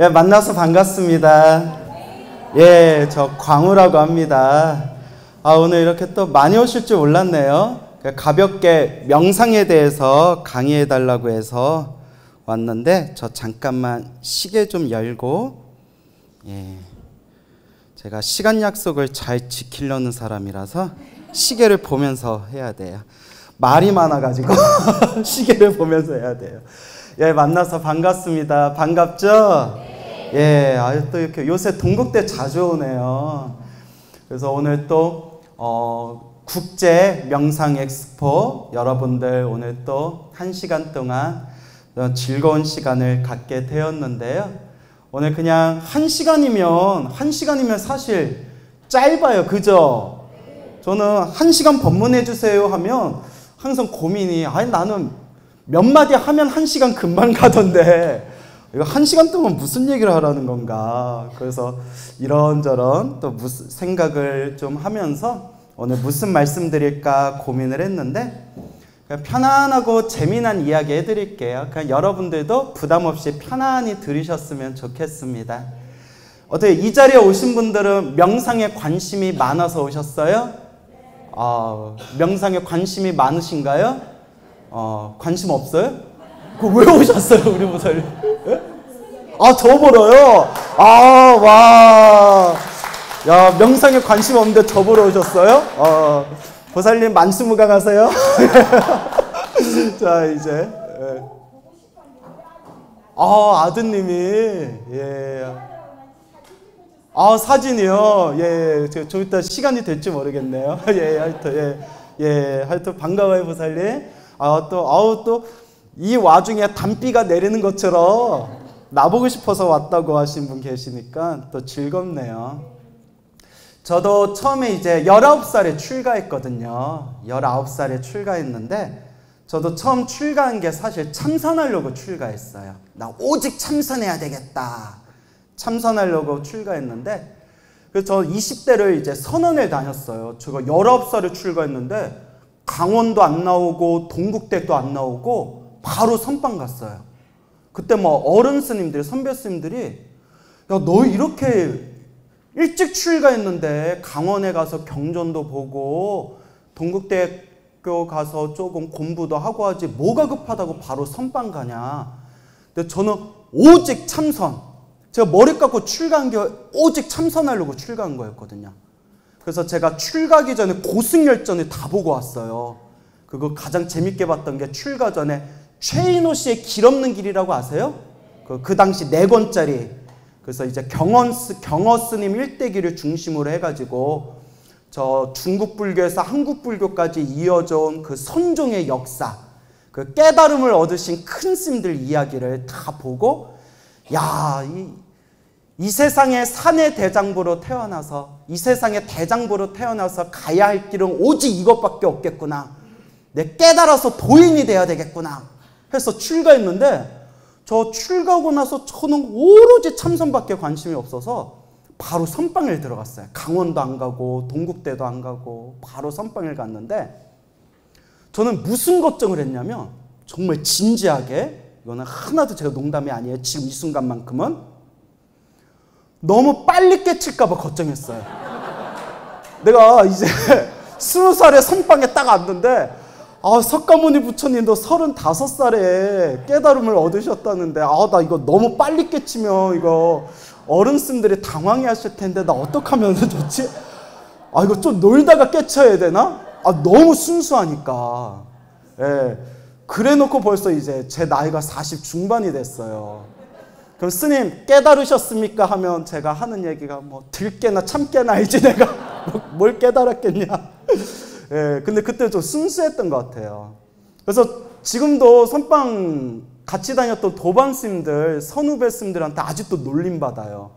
예, 만나서 반갑습니다. 예, 저 광우라고 합니다. 오늘 이렇게 또 많이 오실 줄 몰랐네요. 가볍게 명상에 대해서 강의해 달라고 해서 왔는데, 저 잠깐만 시계 좀 열고, 예, 제가 시간 약속을 잘 지키려는 사람이라서 시계를 보면서 해야 돼요. 말이 많아가지고 시계를 보면서 해야 돼요. 예, 만나서 반갑습니다. 반갑죠? 예, 또 이렇게 요새 동국대 자주 오네요. 그래서 오늘 또 국제 명상 엑스포, 여러분들 오늘 또 1시간 동안 즐거운 시간을 갖게 되었는데요. 오늘 그냥 1시간이면 사실 짧아요. 그죠? 저는 1시간 법문해 주세요 하면 항상 고민이, 나는 몇 마디 하면 1시간 금방 가던데 이거 1시간 동안 무슨 얘기를 하라는 건가. 그래서 이런저런 또 무슨 생각을 좀 하면서 오늘 무슨 말씀 드릴까 고민을 했는데, 그냥 편안하고 재미난 이야기 해드릴게요. 그냥 여러분들도 부담 없이 편안히 들으셨으면 좋겠습니다. 어떻게 이 자리에 오신 분들은 명상에 관심이 많아서 오셨어요? 명상에 관심이 많으신가요? 관심 없어요? 왜 오셨어요, 우리 보살님? 저 보러요? 와. 야, 명상에 관심 없는데 저 보러 오셨어요? 보살님 만수무강하세요? 자, 이제. 아드님이, 예. 사진이요? 예, 좀 이따 시간이 될지 모르겠네요. 하여튼 반가워요, 보살님. 또 이 와중에 단비가 내리는 것처럼 나보고 싶어서 왔다고 하신 분 계시니까 또 즐겁네요. 저도 처음에 이제 19살에 출가했거든요. 19살에 출가했는데, 저도 처음 출가한 게 사실 참선하려고 출가했어요. 나 오직 참선해야 되겠다. 참선하려고 출가했는데, 그래서 저 20대를 이제 선언을 다녔어요. 제가 19살에 출가했는데 강원도 안 나오고 동국대도 안 나오고 바로 선방 갔어요. 그때 뭐 어른 스님들이, 선배 스님들이, 야, 너 이렇게 일찍 출가했는데 강원에 가서 경전도 보고 동국대교 가서 조금 공부도 하고 하지 뭐가 급하다고 바로 선방 가냐. 근데 저는 오직 참선, 제가 머리 깎고 출가한 게 오직 참선하려고 출가한 거였거든요. 그래서 제가 출가하기 전에 고승열전을 다 보고 왔어요. 그거 가장 재밌게 봤던 게 출가 전에 최인호 씨의 길 없는 길이라고 아세요? 그 당시 4권짜리. 그래서 이제 경어 스님 일대기를 중심으로 해가지고 저 중국 불교에서 한국 불교까지 이어져 온 그 선종의 역사, 그 깨달음을 얻으신 큰 스님들 이야기를 다 보고, 야, 이 세상에 산의 대장부로 태어나서, 이 세상에 대장부로 태어나서 가야 할 길은 오직 이것밖에 없겠구나. 내 깨달아서 도인이 돼야 되겠구나 해서 출가했는데, 저 출가하고 나서 저는 오로지 참선밖에 관심이 없어서 바로 선방을 들어갔어요. 강원도 안 가고 동국대도 안 가고 바로 선방을 갔는데, 저는 무슨 걱정을 했냐면, 정말 진지하게, 이거는 하나도 제가 농담이 아니에요. 지금 이 순간만큼은 너무 빨리 깨칠까 봐 걱정했어요. 내가 이제 20살에 선방에 딱 왔는데, 석가모니 부처님도 35살에 깨달음을 얻으셨다는데, 나 이거 너무 빨리 깨치면 이거 어른스님들이 당황해 하실 텐데 나 어떡하면 좋지? 이거 좀 놀다가 깨쳐야 되나? 너무 순수하니까. 예. 그래 놓고 벌써 이제 제 나이가 40 중반이 됐어요. 그럼 스님 깨달으셨습니까? 하면 제가 하는 얘기가 뭐 들깨나 참깨나 알지 내가 뭘 깨달았겠냐. 예, 근데 그때 좀 순수했던 것 같아요. 그래서 지금도 선방 같이 다녔던 도반 스님들, 선후배 스님들한테 아직도 놀림받아요.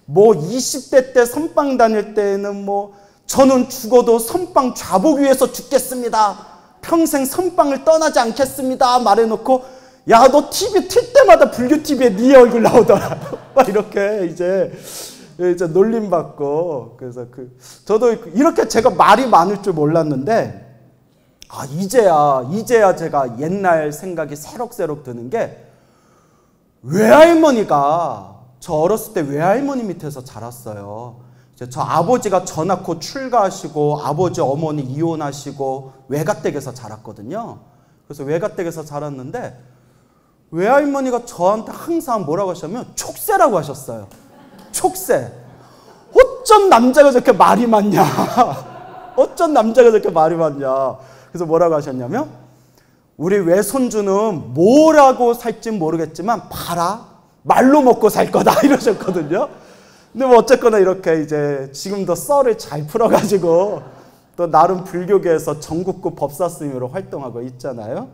뭐 20대 때 선방 다닐 때는 뭐 저는 죽어도 선방 좌복 위에서 죽겠습니다. 평생 선방을 떠나지 않겠습니다. 말해놓고, 야, 너 TV 틀 때마다 불교 TV에 네 얼굴 나오더라. 막 이렇게 이제 놀림받고. 그래서 저도 이렇게 제가 말이 많을 줄 몰랐는데, 이제야 제가 옛날 생각이 새록새록 드는 게, 외할머니가 저 어렸을 때 외할머니 밑에서 자랐어요. 저 아버지가 저 낳고 출가하시고 아버지 어머니 이혼하시고 외가댁에서 자랐거든요. 그래서 외가댁에서 자랐는데 외할머니가 저한테 항상 뭐라고 하셨냐면 촉새라고 하셨어요. 촉새. 어쩜 남자가 저렇게 말이 많냐. 어쩜 남자가 저렇게 말이 많냐. 그래서 뭐라고 하셨냐면 우리 외손주는 뭐라고 살진 모르겠지만 봐라. 말로 먹고 살 거다 이러셨거든요. 근데 뭐 어쨌거나 이렇게 이제 지금도 썰을 잘 풀어가지고 또 나름 불교계에서 전국구 법사 스님으로 활동하고 있잖아요.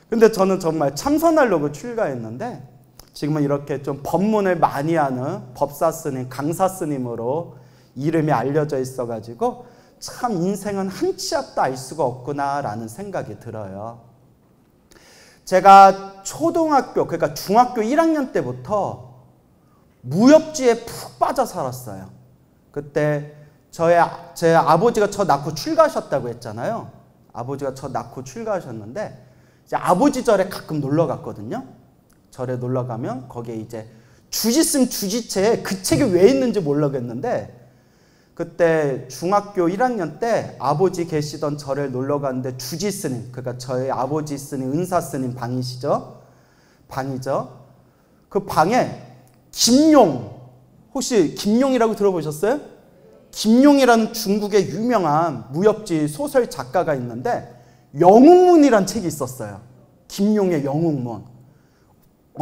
근데 저는 정말 참선하려고 출가했는데 지금은 이렇게 좀 법문을 많이 하는 법사 스님, 강사 스님으로 이름이 알려져 있어가지고 참 인생은 한 치 앞도 알 수가 없구나라는 생각이 들어요. 제가 초등학교, 그러니까 중학교 1학년 때부터 무협지에 푹 빠져 살았어요. 그때 제 아버지가 저 낳고 출가하셨다고 했잖아요. 아버지가 저 낳고 출가하셨는데 이제 아버지 절에 가끔 놀러 갔거든요. 절에 놀러 가면 거기에 이제 주지승 주지체에 그 책이 왜 있는지 모르겠는데 그때 중학교 1학년 때 아버지 계시던 절에 놀러 갔는데 주지스님, 그러니까 저희 아버지 스님, 은사스님 방이죠. 그 방에 김용, 혹시 김용이라고 들어보셨어요? 김용이라는 중국의 유명한 무협지 소설 작가가 있는데 영웅문이란 책이 있었어요. 김용의 영웅문.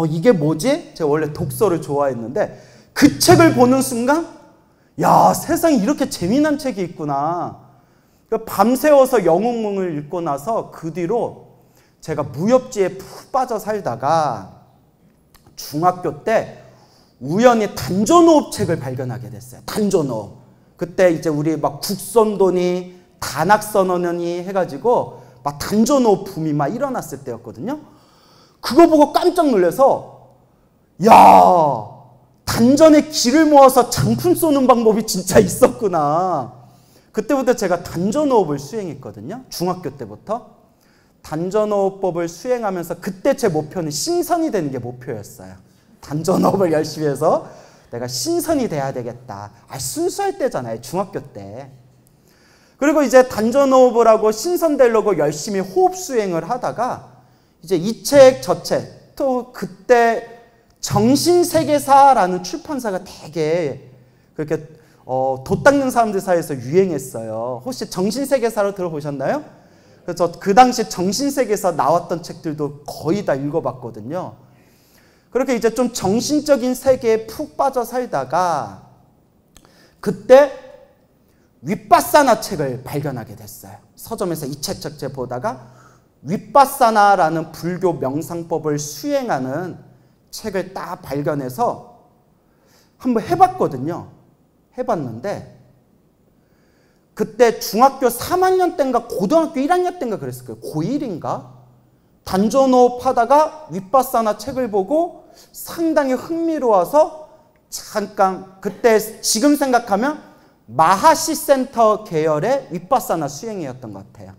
이게 뭐지? 제가 원래 독서를 좋아했는데 그 책을 보는 순간 야, 세상에 이렇게 재미난 책이 있구나. 밤새워서 영웅문을 읽고 나서 그 뒤로 제가 무협지에 푹 빠져 살다가 중학교 때 우연히 단전호흡 책을 발견하게 됐어요. 단전호흡. 그때 이제 우리 막 국선도니 단학선언이 해가지고 막 단전호흡 붐이 막 일어났을 때였거든요. 그거 보고 깜짝 놀라서 야, 단전에 기를 모아서 장풍 쏘는 방법이 진짜 있었구나. 그때부터 제가 단전호흡을 수행했거든요. 중학교 때부터. 단전호흡법을 수행하면서 그때 제 목표는 신선이 되는 게 목표였어요. 단전호흡을 열심히 해서 내가 신선이 돼야 되겠다. 순수할 때잖아요. 중학교 때. 그리고 이제 단전호흡을 하고 신선되려고 열심히 호흡 수행을 하다가 이제 이 책, 저 책, 또 그때 정신세계사라는 출판사가 되게 그렇게 돛 닦는 사람들 사이에서 유행했어요. 혹시 정신세계사로 들어보셨나요? 그래서 그 당시 정신세계사 나왔던 책들도 거의 다 읽어봤거든요. 그렇게 이제 좀 정신적인 세계에 푹 빠져 살다가 그때 윗바사나 책을 발견하게 됐어요. 서점에서 이 책 보다가 윗바사나라는 불교 명상법을 수행하는 책을 딱 발견해서 한번 해봤거든요. 해봤는데 그때 중학교 3학년 때인가 고등학교 1학년 때인가 그랬을 거예요. 고1인가? 단전호흡 하다가 윗바사나 책을 보고 상당히 흥미로워서 잠깐 그때 지금 생각하면 마하시 센터 계열의 윗바사나 수행이었던 것 같아요.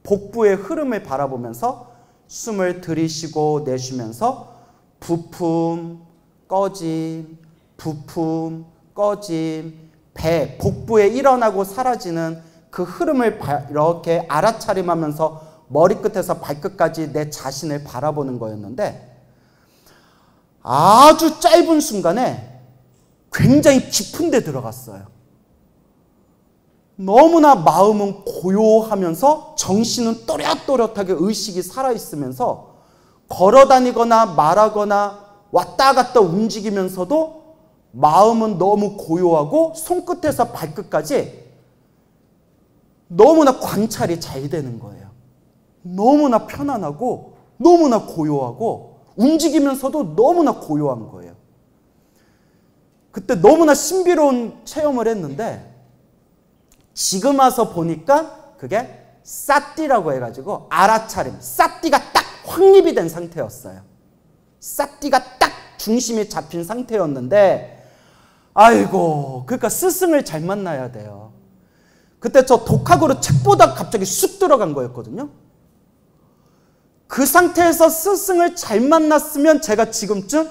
복부의 흐름을 바라보면서 숨을 들이쉬고 내쉬면서 부품, 꺼짐, 부품, 꺼짐, 배, 복부에 일어나고 사라지는 그 흐름을 이렇게 알아차림하면서 머리끝에서 발끝까지 내 자신을 바라보는 거였는데 아주 짧은 순간에 굉장히 깊은 데 들어갔어요. 너무나 마음은 고요하면서 정신은 또렷또렷하게 의식이 살아있으면서 걸어다니거나 말하거나 왔다 갔다 움직이면서도 마음은 너무 고요하고 손끝에서 발끝까지 너무나 관찰이 잘 되는 거예요. 너무나 편안하고 너무나 고요하고 움직이면서도 너무나 고요한 거예요. 그때 너무나 신비로운 체험을 했는데 지금 와서 보니까 그게 사띠라고 해가지고 알아차림, 사띠가 딱 확립이 된 상태였어요. 사띠가 딱 중심이 잡힌 상태였는데 아이고, 그러니까 스승을 잘 만나야 돼요. 그때 저 독학으로 책 보다 갑자기 쑥 들어간 거였거든요. 그 상태에서 스승을 잘 만났으면 제가 지금쯤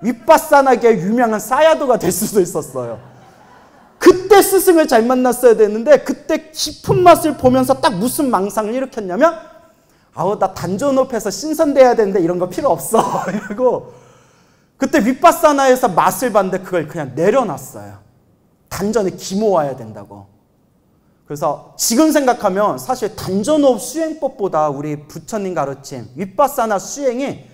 윗바사나기의 유명한 사야도가 될 수도 있었어요. 그때 스승을 잘 만났어야 되는데 그때 깊은 맛을 보면서 딱 무슨 망상을 일으켰냐면 나 단전업해서 신선돼야 되는데 이런 거 필요 없어. 이러고 그때 윗바사나에서 맛을 봤는데 그걸 그냥 내려놨어요. 단전에 기모아야 된다고. 그래서 지금 생각하면 사실 단전호흡 수행법보다 우리 부처님 가르침 윗바사나 수행이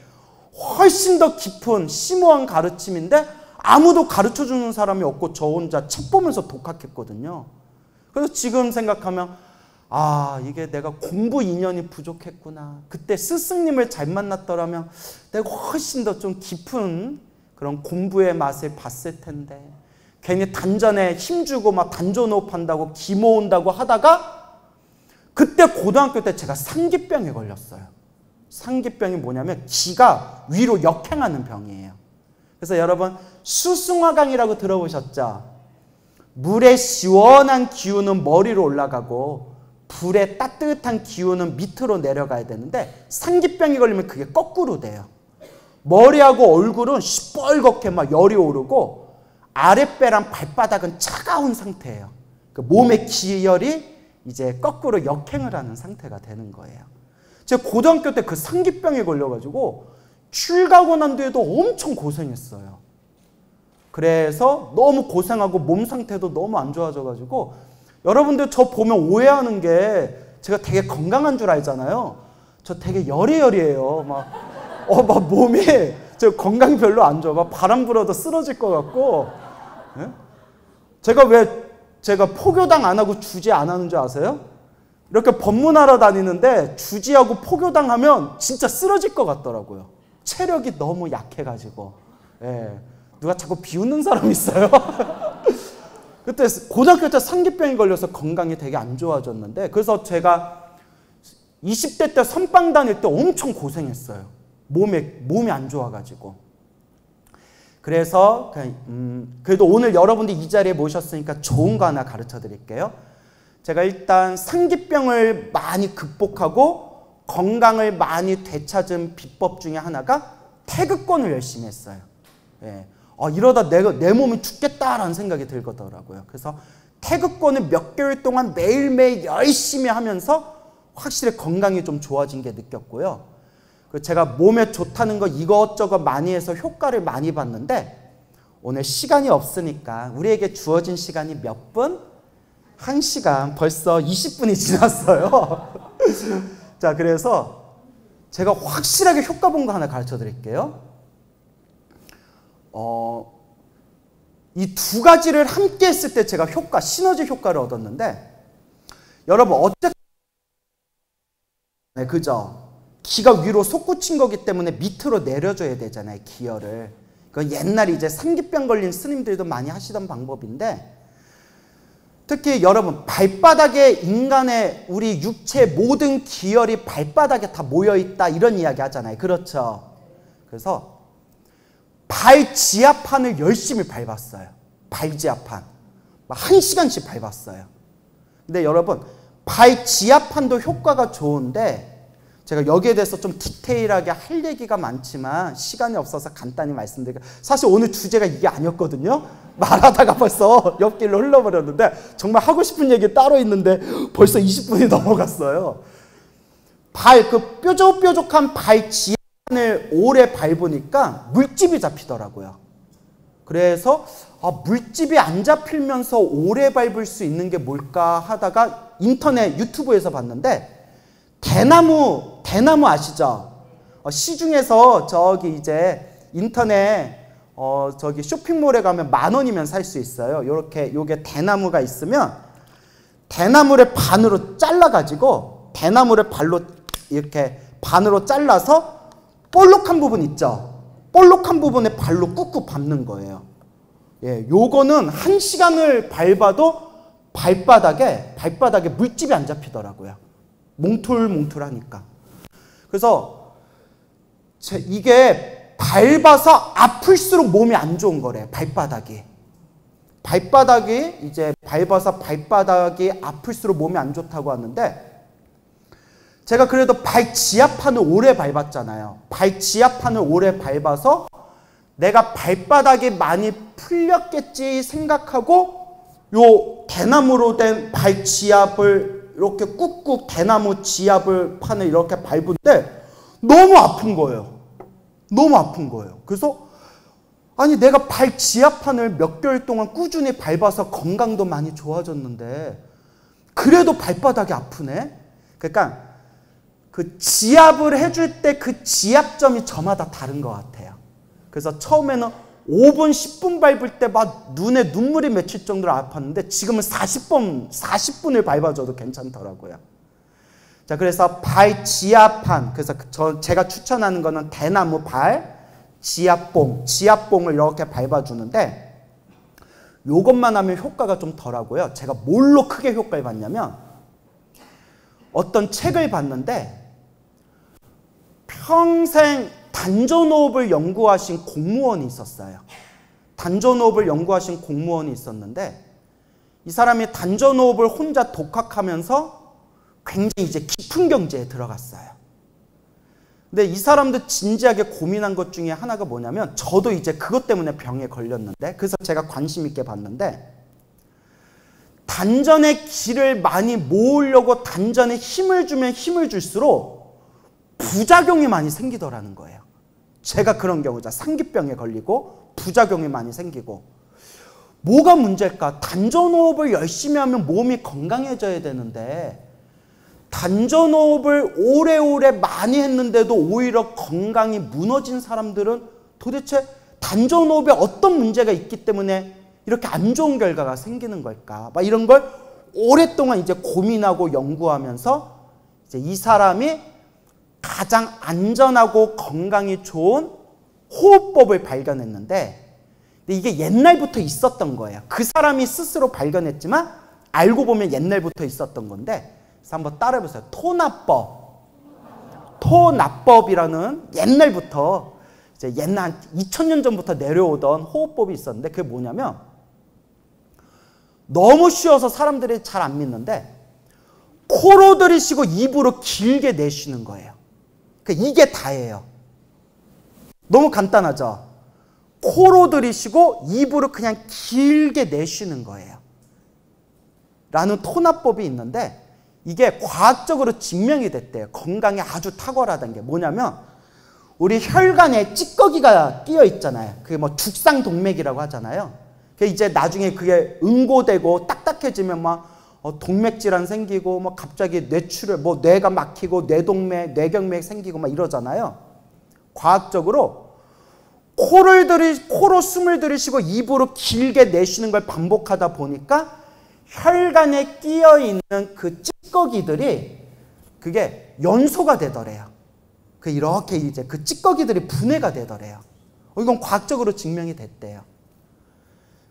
훨씬 더 깊은 심오한 가르침인데 아무도 가르쳐주는 사람이 없고 저 혼자 책 보면서 독학했거든요. 그래서 지금 생각하면 이게 내가 공부 인연이 부족했구나. 그때 스승님을 잘 만났더라면 내가 훨씬 더 좀 깊은 그런 공부의 맛을 봤을 텐데 괜히 단전에 힘주고 막 단전호흡 한다고 기 모은다고 하다가 그때 고등학교 때 제가 상기병에 걸렸어요. 상기병이 뭐냐면 기가 위로 역행하는 병이에요. 그래서 여러분 수승화강이라고 들어보셨죠? 물의 시원한 기운은 머리로 올라가고 불의 따뜻한 기운은 밑으로 내려가야 되는데 상기병이 걸리면 그게 거꾸로 돼요. 머리하고 얼굴은 시뻘겋게 막 열이 오르고 아랫배랑 발바닥은 차가운 상태예요. 그 몸의 기혈이 이제 거꾸로 역행을 하는 상태가 되는 거예요. 제가 고등학교 때 그 상기병에 걸려가지고 출 가고 난 뒤에도 엄청 고생했어요. 그래서 너무 고생하고 몸 상태도 너무 안 좋아져가지고 여러분들 저 보면 오해하는 게 제가 되게 건강한 줄 알잖아요. 저 되게 여리여리해요. 막 몸이 저 건강이 별로 안 좋아. 막 바람 불어도 쓰러질 것 같고. 예? 제가 포교당 안 하고 주지 안 하는 줄 아세요? 이렇게 법문하러 다니는데 주지하고 포교당 하면 진짜 쓰러질 것 같더라고요. 체력이 너무 약해가지고. 예. 누가 자꾸 비웃는 사람 있어요. 그때 고등학교 때 상기병이 걸려서 건강이 되게 안 좋아졌는데 그래서 제가 20대 때 선방 다닐 때 엄청 고생했어요. 몸이 안 좋아가지고. 그래서 그래도 오늘 여러분들 이 자리에 모셨으니까 좋은 거 하나 가르쳐 드릴게요. 제가 일단 상기병을 많이 극복하고 건강을 많이 되찾은 비법 중에 하나가 태극권을 열심히 했어요. 예. 이러다 내 몸이 죽겠다라는 생각이 들더라고요. 그래서 태극권을 몇 개월 동안 매일매일 열심히 하면서 확실히 건강이 좀 좋아진 게 느꼈고요. 제가 몸에 좋다는 거 이것저것 많이 해서 효과를 많이 봤는데 오늘 시간이 없으니까 우리에게 주어진 시간이 몇 분? 1시간 벌써 20분이 지났어요. 자, 그래서 제가 확실하게 효과 본 거 하나 가르쳐 드릴게요. 이 두 가지를 함께 했을 때 제가 시너지 효과를 얻었는데 여러분 어쨌든 그죠? 기가 위로 솟구친 거기 때문에 밑으로 내려줘야 되잖아요. 기혈을. 그건 옛날에 이제 상기병 걸린 스님들도 많이 하시던 방법인데 특히 여러분 발바닥에 인간의 우리 육체 모든 기혈이 발바닥에 다 모여있다 이런 이야기 하잖아요. 그렇죠? 그래서 발지압판을 열심히 밟았어요. 발지압판. 1시간씩 밟았어요. 근데 여러분 발지압판도 효과가 좋은데 제가 여기에 대해서 좀 디테일하게 할 얘기가 많지만 시간이 없어서 간단히 말씀드릴게요. 사실 오늘 주제가 이게 아니었거든요. 말하다가 벌써 옆길로 흘러버렸는데 정말 하고 싶은 얘기 따로 있는데 벌써 20분이 넘어갔어요. 그 뾰족뾰족한 발지압판을 오래 밟으니까 물집이 잡히더라고요. 그래서 물집이 안 잡히면서 오래 밟을 수 있는 게 뭘까 하다가 인터넷 유튜브에서 봤는데 대나무 아시죠? 시중에서 저기 이제 인터넷 저기 쇼핑몰에 가면 10,000원이면 살 수 있어요. 요게 대나무가 있으면 대나무를 반으로 잘라가지고 대나무를 발로 이렇게 반으로 잘라서 볼록한 부분 있죠? 볼록한 부분에 발로 꾹꾹 밟는 거예요. 예, 요거는 1시간을 밟아도 발바닥에 물집이 안 잡히더라고요. 몽툴몽툴하니까. 그래서 이게 밟아서 아플수록 몸이 안 좋은 거래요. 발바닥이 이제 밟아서 발바닥이 아플수록 몸이 안 좋다고 하는데 제가 그래도 발지압판을 오래 밟았잖아요. 발지압판을 오래 밟아서 내가 발바닥이 많이 풀렸겠지 생각하고 요 대나무로 된 발 지압을 이렇게 꾹꾹 대나무 지압을 판을 이렇게 밟은데 너무 아픈 거예요. 너무 아픈 거예요. 그래서 아니 내가 발 지압판을 몇 개월 동안 꾸준히 밟아서 건강도 많이 좋아졌는데 그래도 발바닥이 아프네. 그러니까 그 지압을 해줄 때 그 지압점이 저마다 다른 것 같아요. 그래서 처음에는 5분, 10분 밟을 때 막 눈에 눈물이 맺힐 정도로 아팠는데 지금은 40분을 밟아줘도 괜찮더라고요. 자, 그래서 발 지압판, 그래서 제가 추천하는 거는 대나무 발 지압봉을 이렇게 밟아주는데 요것만 하면 효과가 좀 덜하고요. 제가 뭘로 크게 효과를 봤냐면 어떤 책을 봤는데 평생 단전호흡을 연구하신 공무원이 있었어요. 단전호흡을 연구하신 공무원이 있었는데 이 사람이 단전호흡을 혼자 독학하면서 굉장히 이제 깊은 경지에 들어갔어요. 근데 이 사람도 진지하게 고민한 것 중에 하나가 뭐냐면 저도 이제 그것 때문에 병에 걸렸는데 그래서 제가 관심 있게 봤는데 단전의 기를 많이 모으려고 단전에 힘을 주면 힘을 줄수록 부작용이 많이 생기더라는 거예요. 제가 그런 경우죠. 상기병에 걸리고 부작용이 많이 생기고 뭐가 문제일까? 단전호흡을 열심히 하면 몸이 건강해져야 되는데 단전호흡을 오래오래 많이 했는데도 오히려 건강이 무너진 사람들은 도대체 단전호흡에 어떤 문제가 있기 때문에 이렇게 안 좋은 결과가 생기는 걸까? 막 이런 걸 오랫동안 이제 고민하고 연구하면서 이제 이 사람이 가장 안전하고 건강이 좋은 호흡법을 발견했는데 이게 옛날부터 있었던 거예요. 그 사람이 스스로 발견했지만 알고 보면 옛날부터 있었던 건데 그래서 한번 따라해보세요. 토납법이라는 옛날부터 이제 옛날 2000년 전부터 내려오던 호흡법이 있었는데 그게 뭐냐면 너무 쉬워서 사람들이 잘 안 믿는데 코로 들이쉬고 입으로 길게 내쉬는 거예요. 그러니까 이게 다예요. 너무 간단하죠? 코로 들이쉬고 입으로 그냥 길게 내쉬는 거예요. 라는 토납법이 있는데 이게 과학적으로 증명이 됐대요. 건강에 아주 탁월하다는 게 뭐냐면 우리 혈관에 찌꺼기가 끼어 있잖아요. 그게 뭐 죽상동맥이라고 하잖아요. 이제 나중에 그게 응고되고 딱딱해지면 막 동맥 질환 생기고 뭐 갑자기 뇌출혈, 뭐 뇌가 막히고 뇌동맥, 뇌경맥 생기고 막 이러잖아요. 과학적으로 코로 숨을 들이쉬고 입으로 길게 내쉬는 걸 반복하다 보니까 혈관에 끼어 있는 그 찌꺼기들이 그게 연소가 되더래요. 이렇게 이제 그 찌꺼기들이 분해가 되더래요. 이건 과학적으로 증명이 됐대요.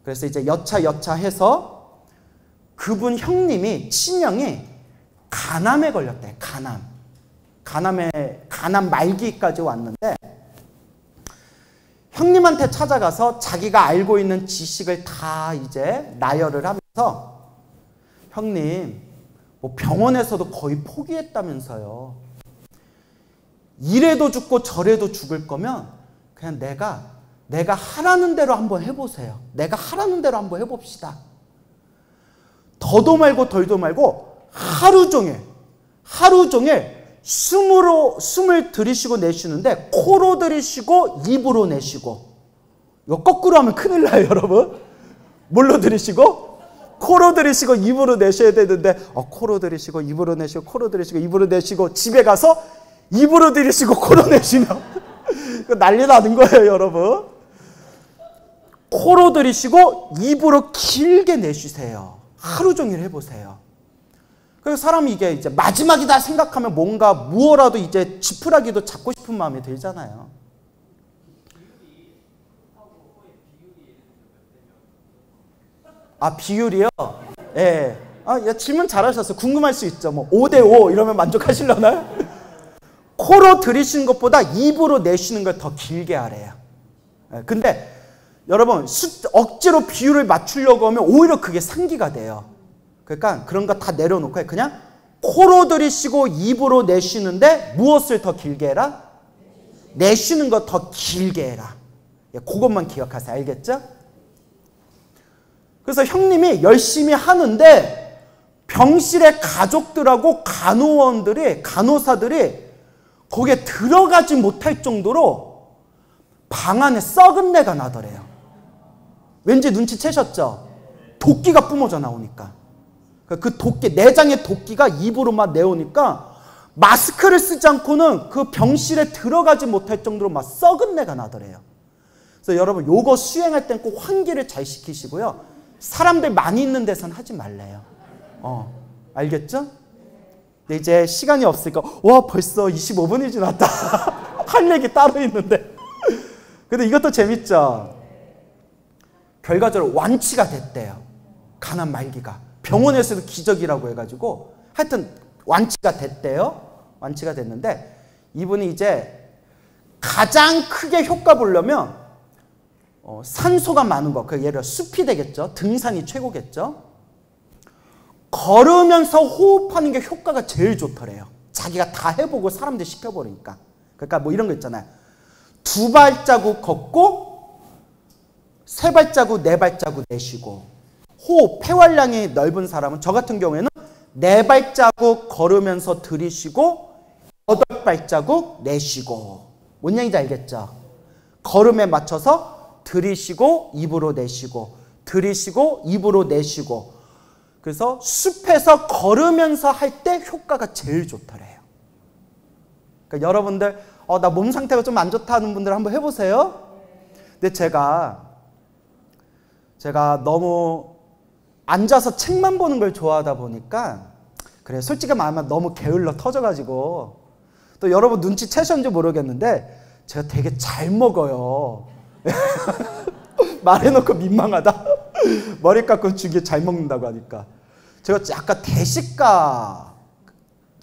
그래서 이제 여차 해서 그분 형님이 친형이 간암에 걸렸대. 간암 말기까지 왔는데 형님한테 찾아가서 자기가 알고 있는 지식을 다 이제 나열을 하면서 형님 뭐 병원에서도 거의 포기했다면서요. 이래도 죽고 저래도 죽을 거면 그냥 내가 하라는 대로 한번 해보세요. 내가 하라는 대로 한번 해봅시다. 더도 말고 덜도 말고 하루 종일 숨을 들이쉬고 내쉬는데 코로 들이쉬고 입으로 내쉬고 이거 거꾸로 하면 큰일 나요, 여러분. 뭘로 들이쉬고? 코로 들이쉬고 입으로 내셔야 되는데 코로 들이쉬고 입으로 내쉬고 코로 들이쉬고 입으로 내쉬고 집에 가서 입으로 들이쉬고 코로 내쉬면 난리 나는 거예요, 여러분. 코로 들이쉬고 입으로 길게 내쉬세요. 하루 종일 해보세요. 그래서 사람이 이게 이제 마지막이다 생각하면 뭔가 무엇라도 이제 지푸라기도 잡고 싶은 마음이 들잖아요. 비율이요? 예. 질문 잘하셨어요. 궁금할 수 있죠. 뭐 5대5 이러면 만족하시려나요? 코로 들이쉬는 것보다 입으로 내쉬는 걸 더 길게 하래요. 근데 여러분 억지로 비율을 맞추려고 하면 오히려 그게 상기가 돼요. 그러니까 그런 거 다 내려놓고 그냥 코로 들이쉬고 입으로 내쉬는데 무엇을 더 길게 해라? 내쉬는 거 더 길게 해라. 예, 그것만 기억하세요. 알겠죠? 그래서 형님이 열심히 하는데 병실의 가족들하고 간호원들이, 간호사들이 거기에 들어가지 못할 정도로 방 안에 썩은 내가 나더래요. 왠지 눈치채셨죠? 도끼가 뿜어져 나오니까. 그 도끼, 내장의 도끼가 입으로 막 내오니까 마스크를 쓰지 않고는 그 병실에 들어가지 못할 정도로 막 썩은 내가 나더래요. 그래서 여러분 요거 수행할 땐 꼭 환기를 잘 시키시고요. 사람들 많이 있는 데선 하지 말래요. 알겠죠? 근데 이제 시간이 없으니까 와 벌써 25분이 지났다. 할 얘기 따로 있는데. 근데 이것도 재밌죠? 결과적으로 완치가 됐대요. 가난 말기가. 병원에서도 기적이라고 해가지고 하여튼 완치가 됐대요. 완치가 됐는데 이분이 이제 가장 크게 효과 보려면 산소가 많은 거, 그 예를 들어 숲이 되겠죠. 등산이 최고겠죠. 걸으면서 호흡하는 게 효과가 제일 좋더래요. 자기가 다 해보고 사람들 시켜버리니까. 그러니까 뭐 이런 거 있잖아요. 2발자국 걷고 3발자국 4발자국 내쉬고, 호흡, 폐활량이 넓은 사람은 저 같은 경우에는 4발자국 걸으면서 들이쉬고 8발자국 내쉬고. 뭔 얘기인지 알겠죠? 걸음에 맞춰서 들이쉬고 입으로 내쉬고, 들이쉬고 입으로 내쉬고. 그래서 숲에서 걸으면서 할 때 효과가 제일 좋더래요. 그러니까 여러분들 나 몸 상태가 좀 안 좋다는 분들 한번 해보세요. 근데 제가 너무 앉아서 책만 보는 걸 좋아하다 보니까 그래 솔직히 말하면 너무 게을러 터져가지고, 또 여러분 눈치채셨는지 모르겠는데 제가 되게 잘 먹어요. 말해놓고 민망하다. 머리 깎고 주기에 잘 먹는다고 하니까. 제가 약간 대식가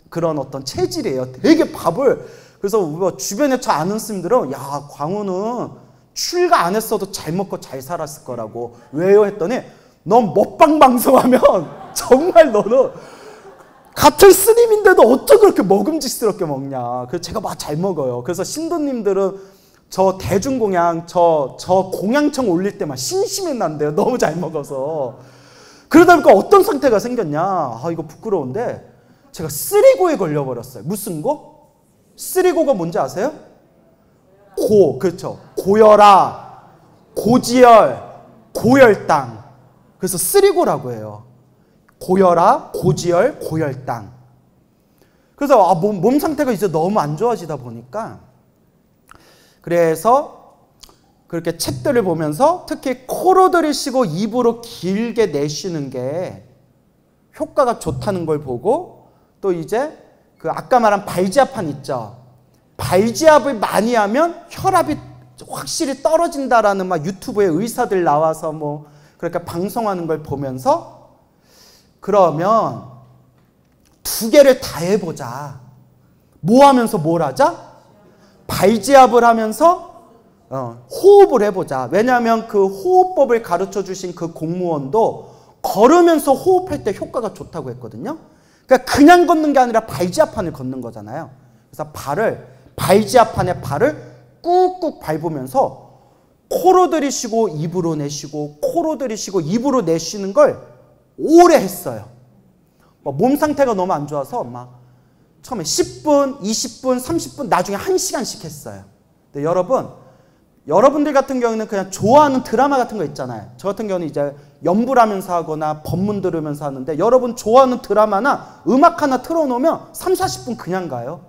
그런 어떤 체질이에요. 되게 밥을. 그래서 뭐 주변에 저 아는 스님들은 야 광우는 출가 안 했어도 잘 먹고 잘 살았을 거라고. 왜요? 했더니 넌 먹방 방송하면 정말 너는 같은 스님인데도 어떻게 그렇게 먹음직스럽게 먹냐. 그래서 제가 막 잘 먹어요. 그래서 신도님들은 저 대중공양, 저 공양청 올릴 때만 심심해 난대요. 너무 잘 먹어서. 그러다 보니까 어떤 상태가 생겼냐. 이거 부끄러운데 제가 쓰리고에 걸려버렸어요. 무슨 고? 쓰리고가 뭔지 아세요? 그렇죠. 고열아, 고지열, 고열당. 그래서 쓰리고라고 해요. 고열아, 고지열, 고열당. 그래서 몸 상태가 이제 너무 안 좋아지다 보니까, 그래서 그렇게 책들을 보면서 특히 코로 들이쉬고 입으로 길게 내쉬는 게 효과가 좋다는 걸 보고, 또 이제 그 아까 말한 발지압판 있죠. 발지압을 많이 하면 혈압이 확실히 떨어진다라는 막 유튜브에 의사들 나와서 뭐 그렇게 방송하는 걸 보면서, 그러면 2개를 다 해보자. 뭐 하면서 뭘 하자? 발지압을 하면서 호흡을 해보자. 왜냐하면 그 호흡법을 가르쳐 주신 그 공무원도 걸으면서 호흡할 때 효과가 좋다고 했거든요. 그러니까 그냥 걷는 게 아니라 발지압판을 걷는 거잖아요. 그래서 발지압판에 발을 꾹꾹 밟으면서 코로 들이쉬고 입으로 내쉬고, 코로 들이쉬고 입으로 내쉬는 걸 오래 했어요. 몸 상태가 너무 안 좋아서 막 처음에 10분, 20분, 30분, 나중에 1시간씩 했어요. 근데 여러분들 같은 경우는 그냥 좋아하는 드라마 같은 거 있잖아요. 저 같은 경우는 이제 연불하면서 하거나 법문 들으면서 하는데, 여러분 좋아하는 드라마나 음악 하나 틀어놓으면 3, 40분 그냥 가요.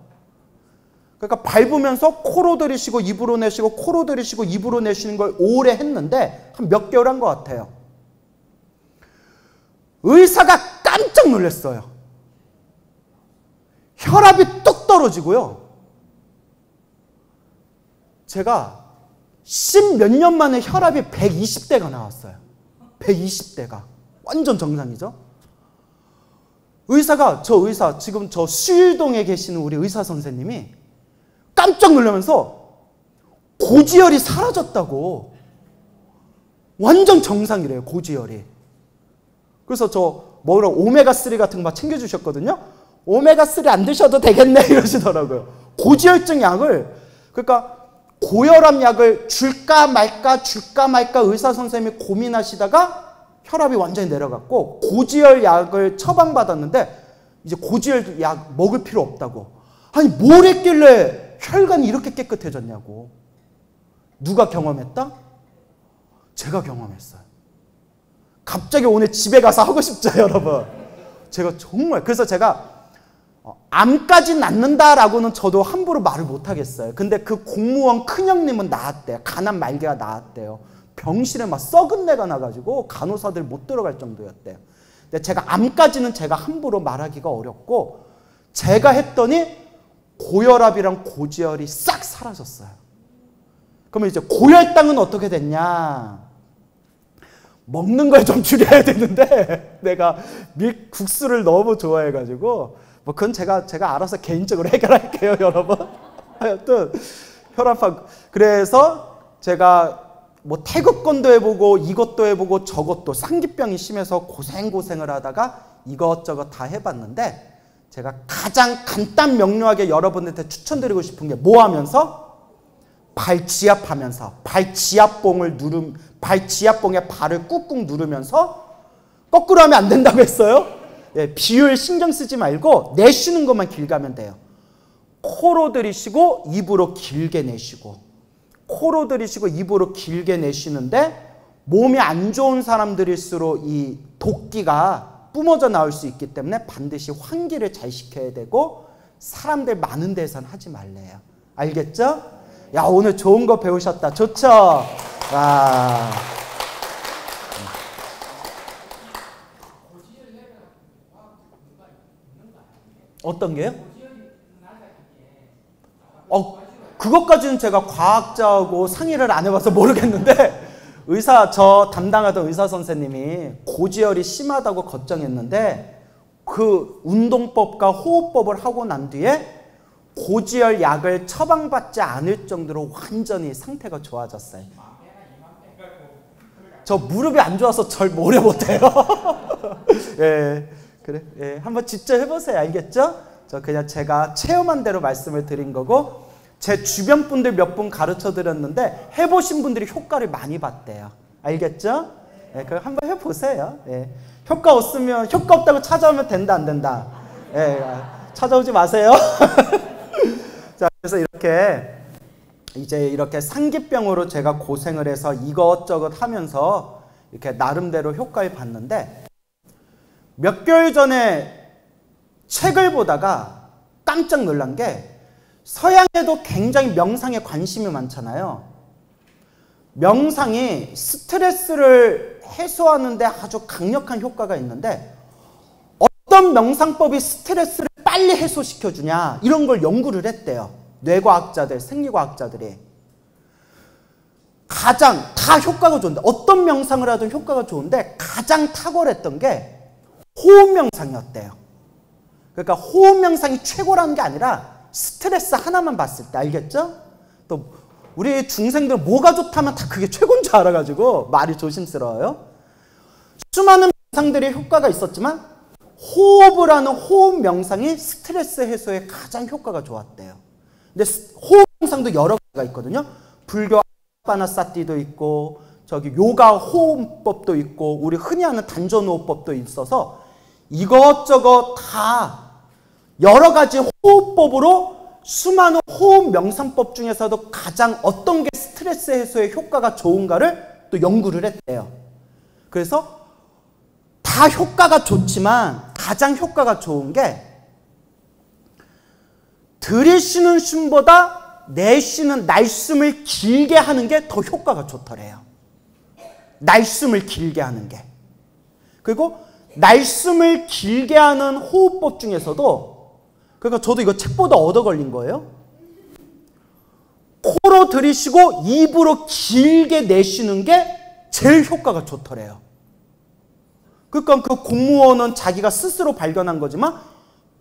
그러니까 밟으면서 코로 들이쉬고 입으로 내쉬고, 코로 들이쉬고 입으로 내쉬는 걸 오래 했는데 한 몇 개월 한 것 같아요. 의사가 깜짝 놀랐어요. 혈압이 뚝 떨어지고요. 제가 10몇 년 만에 혈압이 120대가 나왔어요. 120대가. 완전 정상이죠. 지금 저 수일동에 계시는 우리 의사 선생님이 깜짝 놀라면서 고지혈이 사라졌다고. 완전 정상이래요, 고지혈이. 그래서 오메가3 같은 거 막 챙겨주셨거든요. 오메가3 안 드셔도 되겠네 이러시더라고요. 고지혈증 약을. 그러니까 고혈압 약을 줄까 말까 의사 선생님이 고민하시다가 혈압이 완전히 내려갔고 고지혈 약을 처방받았는데 이제 고지혈 약 먹을 필요 없다고. 아니 뭘 했길래 혈관이 이렇게 깨끗해졌냐고. 누가 경험했다? 제가 경험했어요. 갑자기 오늘 집에 가서 하고 싶죠, 여러분. 제가 정말 그래서 제가 암까지 낫는다라고는 저도 함부로 말을 못하겠어요. 근데 그 공무원 큰형님은 나았대요. 간암 말기가 나았대요. 병실에 막 썩은 내가 나가지고 간호사들 못 들어갈 정도였대요. 근데 제가 암까지는 제가 함부로 말하기가 어렵고 제가 했더니 고혈압이랑 고지혈이 싹 사라졌어요. 그러면 이제 고혈당은 어떻게 됐냐? 먹는 걸 좀 줄여야 되는데 내가 국수를 너무 좋아해가지고 뭐 그건 제가 알아서 개인적으로 해결할게요, 여러분. 하여튼 혈압하고 그래서 제가 뭐 태극권도 해보고 이것도 해보고 저것도 상기병이 심해서 고생을 하다가 이것저것 다 해봤는데 제가 가장 간단 명료하게 여러분들한테 추천드리고 싶은 게 뭐 하면서? 발지압하면서 발지압봉에 발을 꾹꾹 누르면서 거꾸로 하면 안 된다고 했어요. 예, 비율 신경 쓰지 말고 내쉬는 것만 길게 하면 돼요. 코로 들이쉬고 입으로 길게 내쉬고 코로 들이쉬고 입으로 길게 내쉬는데 몸이 안 좋은 사람들일수록 이 독기가 뿜어져 나올 수 있기 때문에 반드시 환기를 잘 시켜야 되고 사람들 많은 데선 하지 말래요. 알겠죠? 야, 오늘 좋은 거 배우셨다. 좋죠? 와. 어떤 게요? 그것까지는 제가 과학자하고 상의를 안 해봐서 모르겠는데 저 담당하던 의사 선생님이 고지혈이 심하다고 걱정했는데 그 운동법과 호흡법을 하고 난 뒤에 고지혈 약을 처방받지 않을 정도로 완전히 상태가 좋아졌어요. 저 무릎이 안 좋아서 절 오래 못해요. 예, 그래, 예, 한번 직접 해보세요. 알겠죠? 저 그냥 제가 체험한 대로 말씀을 드린 거고 제 주변 분들 몇 분 가르쳐 드렸는데 해보신 분들이 효과를 많이 봤대요. 알겠죠? 예, 그럼 한번 해보세요. 예, 효과 없으면 효과 없다고 찾아오면 된다 안 된다. 예, 찾아오지 마세요. 자, 그래서 이렇게 상기병으로 제가 고생을 해서 이것저것 하면서 이렇게 나름대로 효과를 봤는데 몇 개월 전에 책을 보다가 깜짝 놀란 게 서양에도 굉장히 명상에 관심이 많잖아요. 명상이 스트레스를 해소하는 데 아주 강력한 효과가 있는데 어떤 명상법이 스트레스를 빨리 해소시켜주냐 이런 걸 연구를 했대요. 뇌과학자들, 생리과학자들이. 가장 다 효과가 좋은데 어떤 명상을 하든 효과가 좋은데 가장 탁월했던 게 호흡 명상이었대요. 그러니까 호흡 명상이 최고라는 게 아니라 스트레스 하나만 봤을 때 알겠죠? 또 우리 중생들 뭐가 좋다면 다 그게 최고인 줄 알아가지고 말이 조심스러워요. 수많은 명상들이 효과가 있었지만 호흡을 하는 호흡 명상이 스트레스 해소에 가장 효과가 좋았대요. 근데 호흡 명상도 여러 가지가 있거든요. 불교 아나사티도 있고 저기 요가 호흡법도 있고 우리 흔히 하는 단전호흡법도 있어서 이것저것 다 여러 가지 호흡법으로 수많은 호흡 명상법 중에서도 가장 어떤 게 스트레스 해소에 효과가 좋은가를 또 연구를 했대요. 그래서 다 효과가 좋지만 가장 효과가 좋은 게 들이쉬는 숨보다 내쉬는 날숨을 길게 하는 게 더 효과가 좋더래요. 날숨을 길게 하는 게. 그리고 날숨을 길게 하는 호흡법 중에서도 그러니까 저도 이거 책보다 얻어 걸린 거예요. 코로 들이쉬고 입으로 길게 내쉬는 게 제일 효과가 좋더래요. 그러니까 그 공무원은 자기가 스스로 발견한 거지만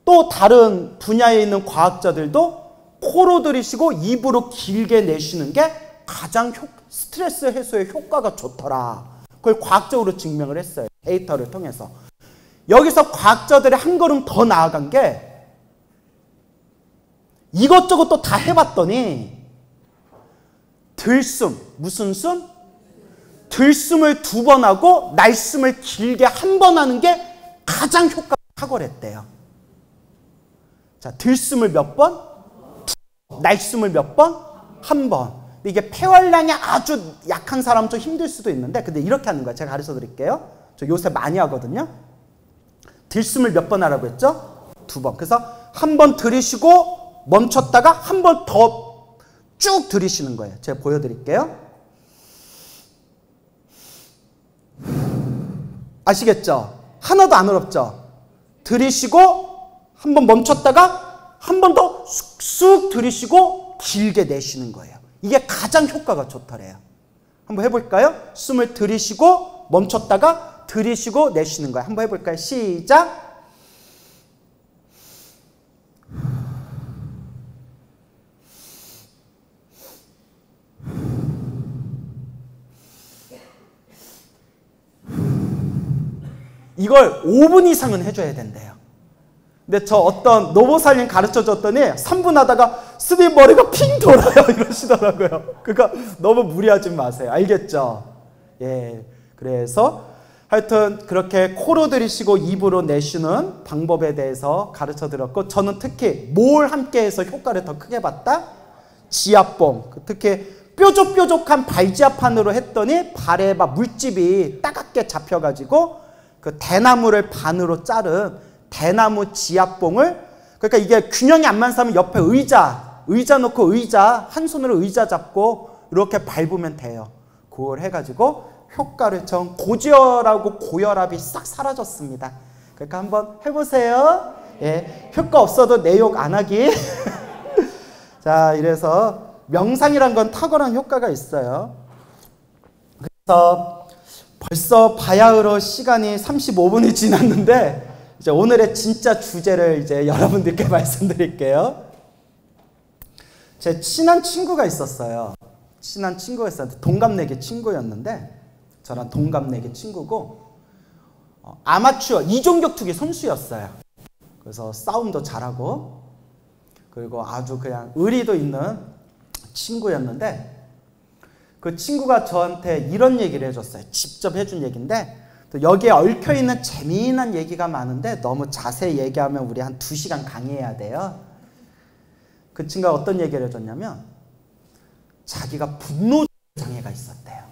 또 다른 분야에 있는 과학자들도 코로 들이쉬고 입으로 길게 내쉬는 게 가장 스트레스 해소에 효과가 좋더라. 그걸 과학적으로 증명을 했어요. 데이터를 통해서. 여기서 과학자들이 한 걸음 더 나아간 게 이것저것 또 다 해봤더니 들숨, 무슨 숨? 들숨을 2번 하고 날숨을 길게 1번 하는 게 가장 효과가 탁월했대요. 자, 들숨을 몇 번? 날숨을 몇 번? 1번. 이게 폐활량이 아주 약한 사람은 좀 힘들 수도 있는데, 근데 이렇게 하는 거야. 제가 가르쳐 드릴게요. 저 요새 많이 하거든요. 들숨을 몇 번 하라고 했죠? 2번. 그래서 1번 들이쉬고 멈췄다가 1번 더 쭉 들이쉬는 거예요. 제가 보여드릴게요. 아시겠죠? 하나도 안 어렵죠? 들이쉬고 1번 멈췄다가 1번 더 쑥쑥 들이쉬고 길게 내쉬는 거예요. 이게 가장 효과가 좋더래요. 한번 해볼까요? 숨을 들이쉬고 멈췄다가 들이쉬고 내쉬는 거예요. 한번 해볼까요? 시작! 이걸 5분 이상은 해줘야 된대요. 근데 저 어떤 노보살님 가르쳐 줬더니 3분 하다가 스님 머리가 핑 돌아요 이러시더라고요. 그러니까 너무 무리하지 마세요. 알겠죠? 예. 그래서 하여튼 그렇게 코로 들이쉬고 입으로 내쉬는 방법에 대해서 가르쳐 드렸고, 저는 특히 뭘 함께 해서 효과를 더 크게 봤다? 지압봉. 특히 뾰족뾰족한 발지압판으로 했더니 발에 막 물집이 따갑게 잡혀가지고 그 대나무를 반으로 자른 대나무 지압봉을, 그러니까 이게 균형이 안 맞는 사람은 옆에 의자 놓고 한 손으로 의자 잡고 이렇게 밟으면 돼요. 그걸 해가지고 효과를 전 고지혈하고 고혈압이 싹 사라졌습니다. 그러니까 한번 해보세요. 예, 효과 없어도 내 욕 안 하기. 자, 이래서 명상이란 건 탁월한 효과가 있어요. 그래서 벌써 바야흐로 시간이 35분이 지났는데, 이제 오늘의 진짜 주제를 이제 여러분들께 말씀드릴게요. 제 친한 친구가 있었어요. 동갑내기 친구였는데, 저랑 동갑내기 친구고, 아마추어 이종격 투기 선수였어요. 그래서 싸움도 잘하고, 그리고 아주 그냥 의리도 있는 친구였는데, 그 친구가 저한테 이런 얘기를 해줬어요. 직접 해준 얘기인데, 또 여기에 얽혀있는 재미난 얘기가 많은데 너무 자세히 얘기하면 우리 한 2시간 강의해야 돼요. 그 친구가 어떤 얘기를 해줬냐면, 자기가 분노 장애가 있었대요.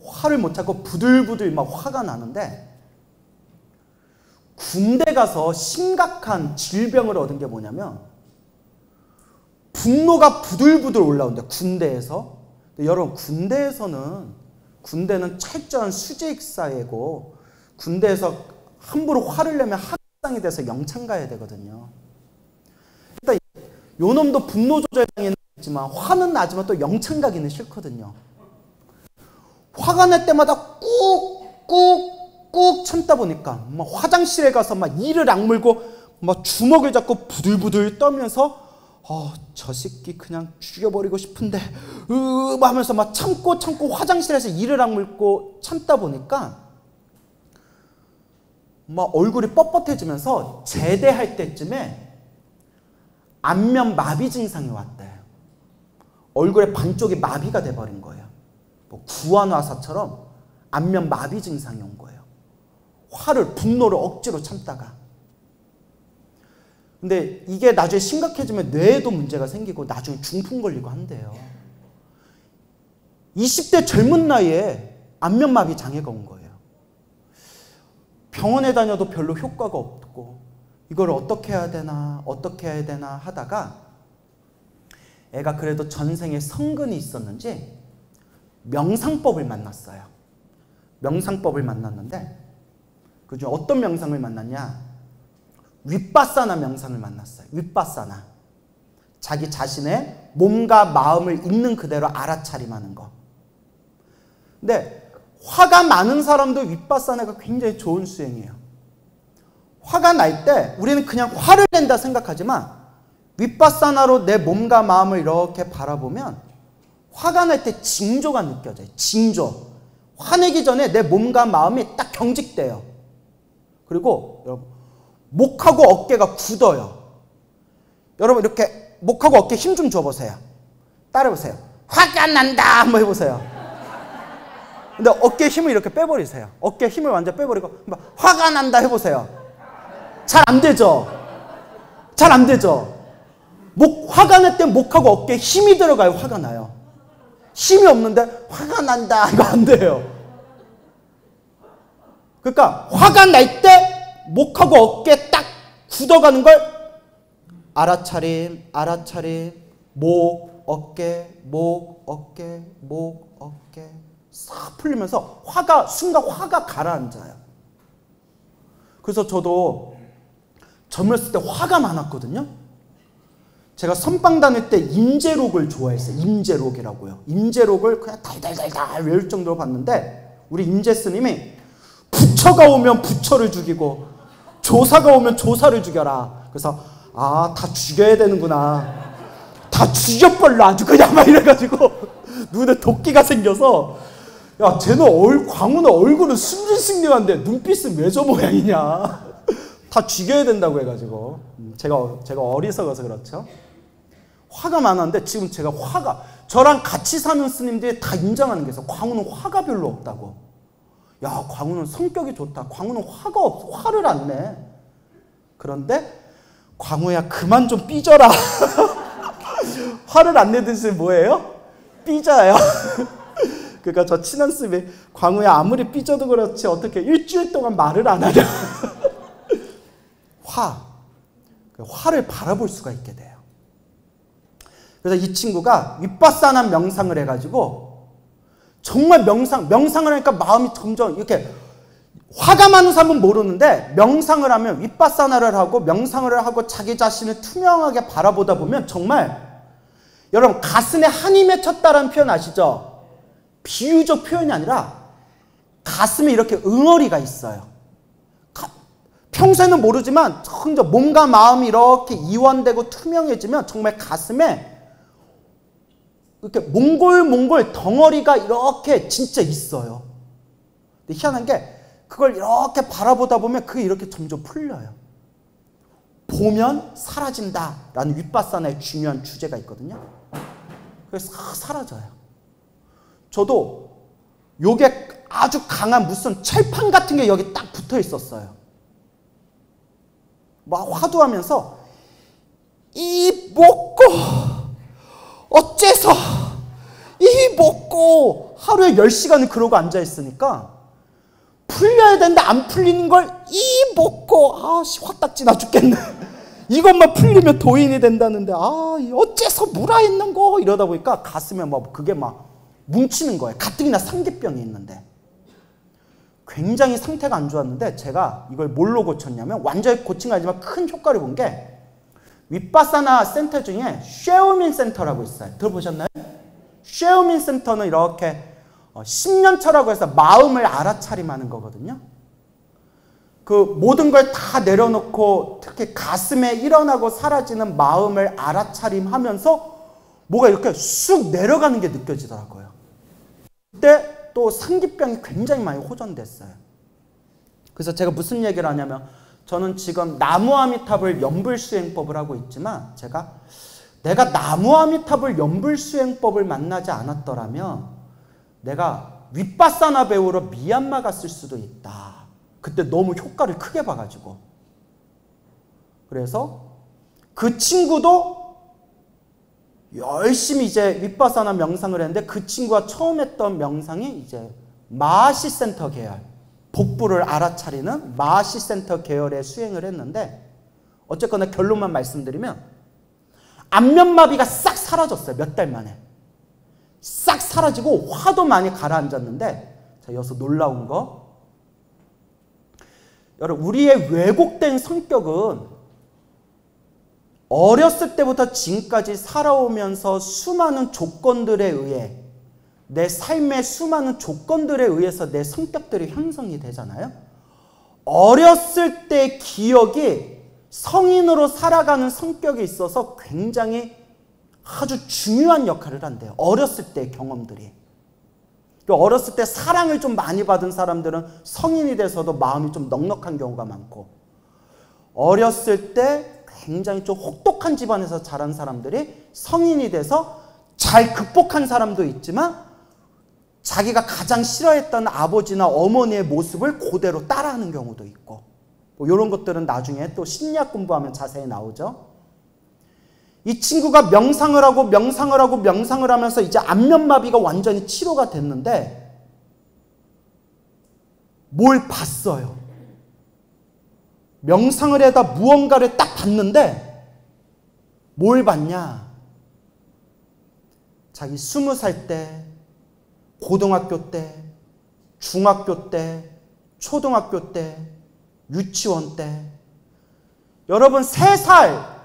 화를 못 참고 부들부들 막 화가 나는데, 군대 가서 심각한 질병을 얻은 게 뭐냐면 분노가 부들부들 올라온대, 군대에서. 여러분, 군대는 철저한 수직 사회고, 군대에서 함부로 화를 내면 학상이 돼서 영창 가야 되거든요. 일단 요 놈도 분노 조절 장애는 있지만 화는 나지만 또 영창 가기는 싫거든요. 화가 날 때마다 꾹꾹 참다 보니까 막 화장실에 가서 막 이를 악물고 막 주먹을 잡고 부들부들 떨면서 저 새끼 그냥 죽여버리고 싶은데 하면서 막 참고 화장실에서 이를 악물고 참다 보니까 막 얼굴이 뻣뻣해지면서 제대할 때쯤에 안면 마비 증상이 왔대. 얼굴의 반쪽이 마비가 돼버린 거예요. 뭐 구안화사처럼 안면 마비 증상이 온 거예요. 분노를 억지로 참다가. 근데 이게 나중에 심각해지면 뇌에도 문제가 생기고 나중에 중풍 걸리고 한대요. 20대 젊은 나이에 안면마비 장애가 온 거예요. 병원에 다녀도 별로 효과가 없고 이걸 어떻게 해야 되나 하다가 애가 그래도 전생에 성근이 있었는지 명상법을 만났어요. 명상법을 만났는데 그중 어떤 명상을 만났냐? 윗바사나 명상을 만났어요. 윗바사나. 자기 자신의 몸과 마음을 있는 그대로 알아차림하는 거. 근데 화가 많은 사람도 윗바사나가 굉장히 좋은 수행이에요. 화가 날 때 우리는 그냥 화를 낸다 생각하지만 윗바사나로 내 몸과 마음을 이렇게 바라보면 화가 날 때 징조가 느껴져요. 징조. 화내기 전에 내 몸과 마음이 딱 경직돼요. 그리고 여러분 목하고 어깨가 굳어요. 여러분 이렇게 목하고 어깨 힘 좀 줘보세요. 따라해보세요. 화가 난다 한번 해보세요. 근데 어깨 힘을 이렇게 빼버리세요. 어깨 힘을 완전 빼버리고 화가 난다 해보세요. 잘 안 되죠? 잘 안 되죠? 화가 날 때 목하고 어깨에 힘이 들어가요. 화가 나요. 힘이 없는데 화가 난다 이거 안 돼요. 그러니까 화가 날 때 목하고 어깨에 딱 굳어가는 걸 알아차림, 알아차림, 목, 어깨, 목, 어깨, 목, 어깨 싹 풀리면서 순간 화가 가라앉아요. 그래서 저도 젊었을 때 화가 많았거든요. 제가 선방 다닐 때 임재록을 좋아했어요. 임재록이라고요. 임재록을 그냥 달달달달 외울 정도로 봤는데 우리 임재 스님이 부처가 오면 부처를 죽이고 조사가 오면 조사를 죽여라. 그래서 다 죽여야 되는구나. 다 죽여버려 아주 그냥 막 이래가지고 눈에 도끼가 생겨서 야 쟤는 광우는 얼굴은 순진승리한데 눈빛은 왜 저 모양이냐. 다 죽여야 된다고 해가지고 제가 어리석어서 그렇죠. 화가 많았는데 지금 제가 저랑 같이 사는 스님들이 다 인정하는 게 있어요. 광우는 화가 별로 없다고. 야 광우는 성격이 좋다. 광우는 화가 없어. 화를 안 내. 그런데 광우야 그만 좀 삐져라. 화를 안 내는 스님 뭐예요? 삐져요. 그러니까 저 친한 스님이 광우야 아무리 삐져도 그렇지 어떻게 일주일 동안 말을 안 하냐. 화를 바라볼 수가 있게 돼요. 그래서 이 친구가 윗바사나 명상을 해가지고 정말 명상을 하니까 마음이 점점 이렇게 화가 많은 사람은 모르는데 명상을 하면 윗바사나를 하고 명상을 하고 자기 자신을 투명하게 바라보다 보면 정말 여러분 가슴에 한이 맺혔다라는 표현 아시죠? 비유적 표현이 아니라 가슴에 이렇게 응어리가 있어요. 평소에는 모르지만 몸과 마음이 이렇게 이완되고 투명해지면 정말 가슴에 이렇게 몽골 덩어리가 이렇게 진짜 있어요. 근데 희한한 게 그걸 이렇게 바라보다 보면 그게 이렇게 점점 풀려요. 보면 사라진다라는 윗바사나의 중요한 주제가 있거든요. 그래서 사라져요. 저도 요게 아주 강한 무슨 철판 같은 게 여기 딱 붙어 있었어요. 막 화두하면서 이 먹고 어째서 이 먹고 하루에 10시간을 그러고 앉아있으니까 풀려야 되는데 안 풀리는 걸 이 먹고 화딱지 나 죽겠네. 이것만 풀리면 도인이 된다는데 어째서 무라했는 거 이러다 보니까 가슴에 그게 막 뭉치는 거예요. 가뜩이나 상기병이 있는데 굉장히 상태가 안 좋았는데 제가 이걸 뭘로 고쳤냐면 완전히 고친 거 아니지만 큰 효과를 본 게 윗바사나 센터 중에 쉐오민 센터라고 있어요. 들어보셨나요? 쉐오민 센터는 이렇게 10년차라고 해서 마음을 알아차림하는 거거든요. 그 모든 걸 다 내려놓고 특히 가슴에 일어나고 사라지는 마음을 알아차림하면서 뭐가 이렇게 쑥 내려가는 게 느껴지더라고요. 그때 또 상기병이 굉장히 많이 호전됐어요. 그래서 제가 무슨 얘기를 하냐면 저는 지금 나무아미탑을 연불수행법을 하고 있지만 내가 나무아미탑을 연불수행법을 만나지 않았더라면 내가 윗바사나 배우러 미얀마 갔을 수도 있다. 그때 너무 효과를 크게 봐가지고. 그래서 그 친구도 열심히 이제 윗바사나 명상을 했는데 그 친구가 처음 했던 명상이 이제 마하시 센터 계열, 복부를 알아차리는 마하시 센터 계열의 수행을 했는데 어쨌거나 결론만 말씀드리면 안면마비가 싹 사라졌어요. 몇 달 만에. 싹 사라지고 화도 많이 가라앉았는데 자, 여기서 놀라운 거 여러분 우리의 왜곡된 성격은 어렸을 때부터 지금까지 살아오면서 수많은 조건들에 의해 내 삶의 수많은 조건들에 의해서 내 성격들이 형성이 되잖아요. 어렸을 때 기억이 성인으로 살아가는 성격에 있어서 굉장히 아주 중요한 역할을 한대요. 어렸을 때의 경험들이. 어렸을 때 사랑을 좀 많이 받은 사람들은 성인이 돼서도 마음이 좀 넉넉한 경우가 많고 어렸을 때 굉장히 좀 혹독한 집안에서 자란 사람들이 성인이 돼서 잘 극복한 사람도 있지만 자기가 가장 싫어했던 아버지나 어머니의 모습을 그대로 따라하는 경우도 있고, 뭐 이런 것들은 나중에 또 심리학 공부하면 자세히 나오죠. 이 친구가 명상을 하면서 이제 안면마비가 완전히 치료가 됐는데 뭘 봤어요. 명상을 해다 무언가를 딱 봤는데 뭘 봤냐? 자기 20살 때, 고등학교 때, 중학교 때, 초등학교 때, 유치원 때, 여러분 3살,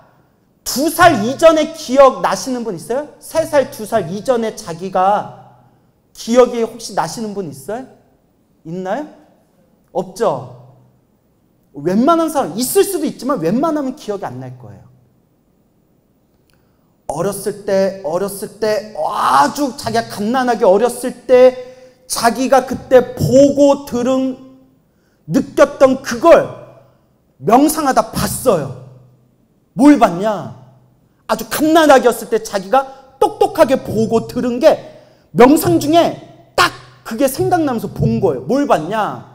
2살 이전에 기억 나시는 분 있어요? 3살, 2살 이전에 자기가 기억이 혹시 나시는 분 있어요? 있나요? 없죠? 웬만한 사람, 있을 수도 있지만 웬만하면 기억이 안 날 거예요. 어렸을 때 아주 자기가 갓난하게 어렸을 때 자기가 그때 보고 들은 느꼈던 그걸 명상하다 봤어요. 뭘 봤냐? 아주 갓난아기였을 때 자기가 똑똑하게 보고 들은 게 명상 중에 딱 그게 생각나면서 본 거예요. 뭘 봤냐?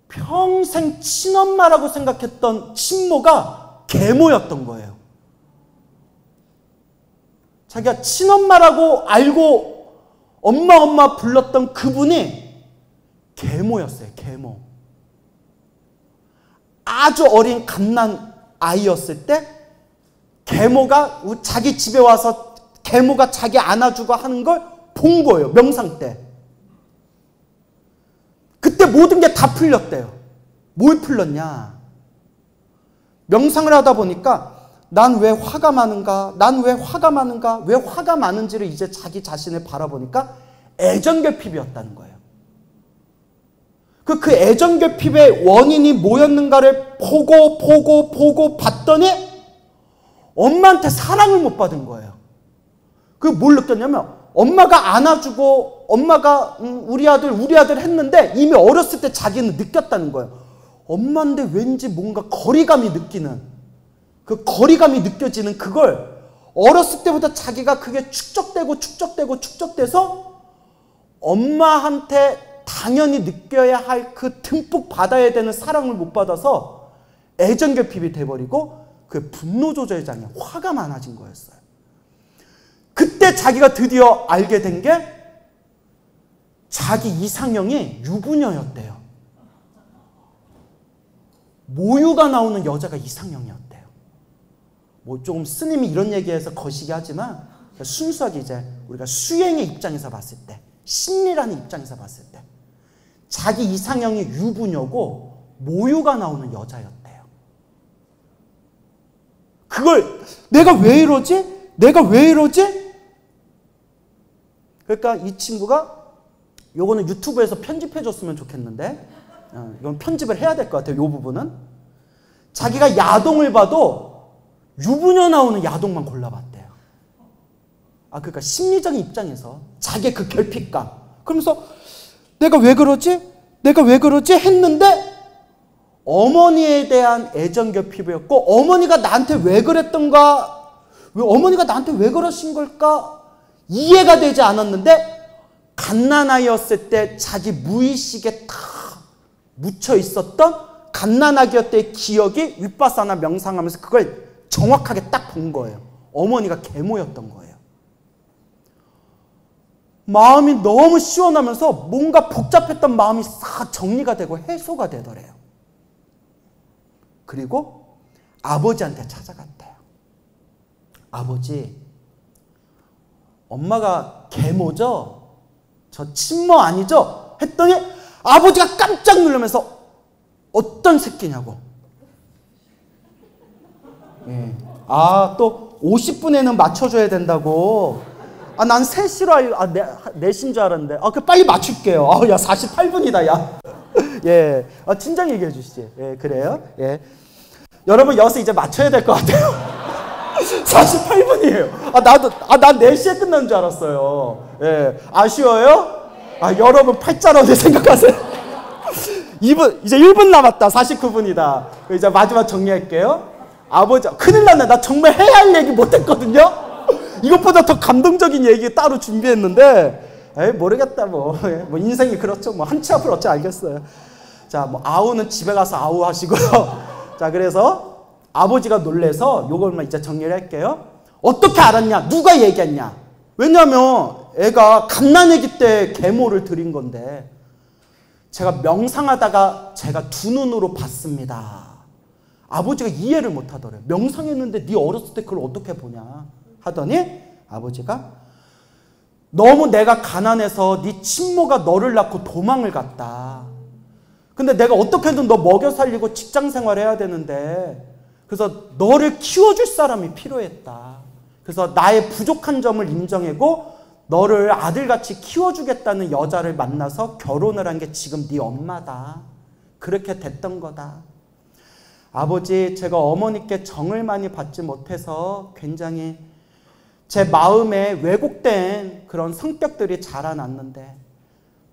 평생 친엄마라고 생각했던 친모가 계모였던 거예요. 자기가 친엄마라고 알고 엄마 불렀던 그분이 계모였어요. 계모. 아주 어린 갓난 아이였을 때 계모가 자기 집에 와서 계모가 자기 안아주고 하는 걸 본 거예요. 명상 때. 그때 모든 게 다 풀렸대요. 뭘 풀렸냐? 명상을 하다 보니까 난 왜 화가 많은가? 왜 화가 많은지를 이제 자기 자신을 바라보니까 애정결핍이었다는 거예요. 그 애정결핍의 원인이 뭐였는가를 보고 봤더니 엄마한테 사랑을 못 받은 거예요. 그게 뭘 느꼈냐면 엄마가 안아주고 엄마가 우리 아들 했는데 이미 어렸을 때 자기는 느꼈다는 거예요. 엄마인데 왠지 뭔가 거리감이 느끼는, 그 거리감이 느껴지는 그걸 어렸을 때부터 자기가 그게 축적돼서 엄마한테 당연히 느껴야 할 그 듬뿍 받아야 되는 사랑을 못 받아서 애정결핍이 돼버리고 그 분노 조절장애, 화가 많아진 거였어요. 그때 자기가 드디어 알게 된 게 자기 이상형이 유부녀였대요. 모유가 나오는 여자가 이상형이었대요. 뭐 조금 스님이 이런 얘기해서 거시기 하지만 순수하게 이제 우리가 수행의 입장에서 봤을 때, 심리라는 입장에서 봤을 때 자기 이상형이 유부녀고 모유가 나오는 여자였대요. 그걸 내가 왜 이러지? 그러니까 이 친구가 요거는 유튜브에서 편집해 줬으면 좋겠는데 이건 편집을 해야 될 것 같아요. 요 부분은 자기가 야동을 봐도 유부녀 나오는 야동만 골라봤대요. 그러니까 심리적인 입장에서 자기의 그 결핍감, 그러면서 내가 왜 그러지 했는데 어머니에 대한 애정결핍이었고 어머니가 나한테 왜 그랬던가, 어머니가 나한테 왜 그러신 걸까 이해가 되지 않았는데 갓난아이였을 때 자기 무의식에 다 묻혀 있었던 갓난아기였을 때의 기억이 윗바사나 명상하면서 그걸 정확하게 딱 본 거예요. 어머니가 계모였던 거예요. 마음이 너무 시원하면서 뭔가 복잡했던 마음이 싹 정리가 되고 해소가 되더래요. 그리고 아버지한테 찾아갔대요. 아버지, 엄마가 계모죠? 저 친모 아니죠? 했더니 아버지가 깜짝 놀라면서 어떤 새끼냐고. 또 50분에는 맞춰줘야 된다고. 난 3시로 4시인 줄 알았는데. 빨리 맞출게요. 야, 48분이다, 야. 예. 진작 얘기해 주시지. 예, 그래요? 예. 여러분, 여기서 이제 맞춰야 될 것 같아요. 48분이에요. 난 4시에 끝난 줄 알았어요. 예. 아쉬워요? 여러분, 팔자라고 생각하세요. 이제 1분 남았다. 49분이다. 이제 마지막 정리할게요. 아버지, 큰일 났네. 나 정말 해야 할 얘기 못했거든요. 이것보다 더 감동적인 얘기 따로 준비했는데, 에이, 모르겠다, 뭐 인생이 그렇죠. 뭐 한치 앞을 어찌 알겠어요. 자, 뭐 아우는 집에 가서 아우 하시고요. 자, 그래서 아버지가 놀래서 요걸만 이제 정리를 할게요. 어떻게 알았냐? 누가 얘기했냐? 왜냐면 애가 갓난아기 때 계모를 드린 건데, 제가 명상하다가 제가 두 눈으로 봤습니다. 아버지가 이해를 못 하더래요. 명상했는데 네 어렸을 때 그걸 어떻게 보냐 하더니 아버지가 너무 내가 가난해서 네 친모가 너를 낳고 도망을 갔다. 근데 내가 어떻게든 너 먹여 살리고 직장 생활해야 되는데, 그래서 너를 키워줄 사람이 필요했다. 그래서 나의 부족한 점을 인정하고 너를 아들같이 키워주겠다는 여자를 만나서 결혼을 한 게 지금 네 엄마다. 그렇게 됐던 거다. 아버지, 제가 어머니께 정을 많이 받지 못해서 굉장히 제 마음에 왜곡된 그런 성격들이 자라났는데,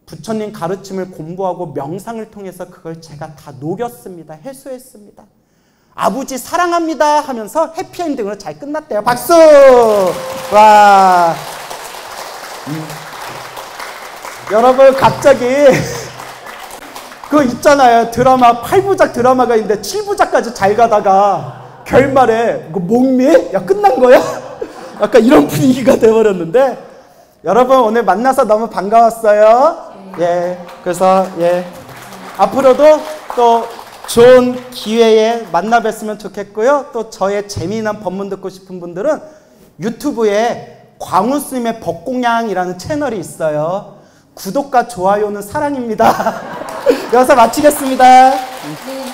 부처님 가르침을 공부하고 명상을 통해서 그걸 제가 다 녹였습니다. 해소했습니다. 아버지 사랑합니다 하면서 해피엔딩으로 잘 끝났대요. 박수! 와. 여러분, 갑자기 그거 있잖아요. 드라마 8부작 드라마가 있는데 7부작까지 잘 가다가 결말에 이거 목미? 야, 끝난 거야? 약간 이런 분위기가 돼버렸는데, 여러분 오늘 만나서 너무 반가웠어요. 예, 그래서 앞으로도 또 좋은 기회에 만나 뵀으면 좋겠고요. 또 저의 재미난 법문 듣고 싶은 분들은 유튜브에 광우스님의 법공양이라는 채널이 있어요. 구독과 좋아요는 사랑입니다. 여기서 마치겠습니다. 네.